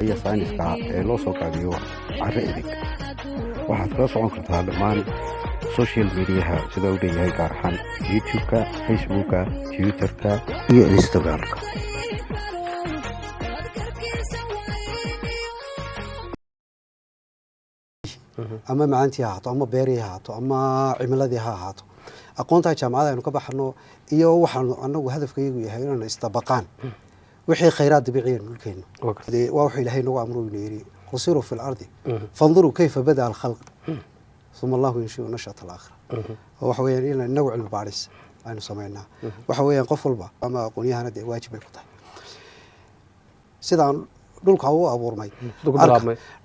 iyo sayniska ee loo soo gaabiyo carro edeg. waxaad kala socon kartaa dhammaan social mediaha sida uu leeyahay gaar ahaan youtube-ka, facebooka, twitterka iyo instagram-ka. ama macaantii ha ahaato ama beerii ha ahaato ama cimiladii ha ahaato aqoontaa jaamacada aynu ka baxno iyo waxaanu anagu hadafkayagu yahay inaan istabaqaan wixii khayraad dabiiciya dhulkeena waa wuxuu ilaahay nagu amro inuu yidhi qusiruu fi lardi fanduruu kayfa bada alkhalq uma allahu yunshiu nashata alaakhira waxa weeyaan in inagu cilmi baadhis aynu samaynaa waxa weeyaan qof walba ama aqoonyahana dee waajib ay ku tahay sidaan dhulka u abuurmay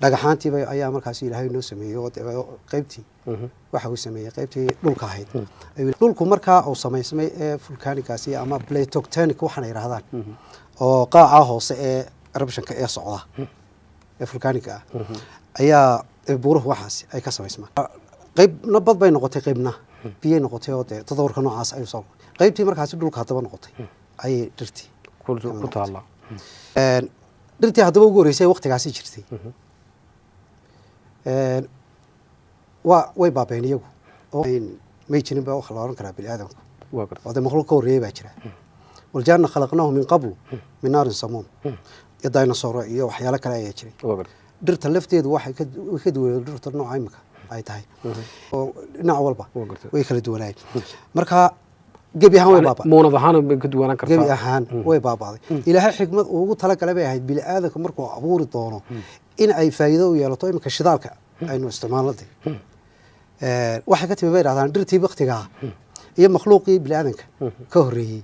dhagaxaantiiba ayaa markaas ilaahay noo sameeyey oo qaybtii waxa uu sameeyey qaybtii dhulka ahayd dhulku markaa uu samaysmay ee vulkaanikaasi ama platoctonic waxaana yidhaahdaan oo qaaca hoose ee eruptionka ee socda ee vulkaaniga ah ayaa buuruhu waxaasi ay ka samaysmaan qaybna bad bay noqotay qaybna biyay noqotay oo dee tadawurka noocaas ayuu soo qaybtii markaasi dhulka haddaba noqotay ayay dhirtii ku taala dhirtii haddaba ugu horreysay waqtigaasi jirtay way baabeen iyagu oo may jirin baa waxa la oran karaa bini aadamku oo dee makhluuq ka horreeyay baa jira waljaanna khalaqnaahu min qablu min naarin samuum iyo dinosauro iyo waxyaalo kale ayaa jiray dhirta lafteedu waxay ka duwaneen dhirta nooca imika ay tahay oo dhinac walba way kala duwanaayeen marka gebi ahaan way baaba'day muunad ahaan bay ka duwanaan kartaa gebi ahaan way baaba'day ilaahay xikmad ugu talagalay bay ahayd bini aadamka markuu abuuri doono in ay faa'iido u yeelato imika shidaalka aynu isticmaalnay waxay ka timi bay yidhahdaan dhirtii baktigaa iyo makhluuqii bini aadanka ka horreeyey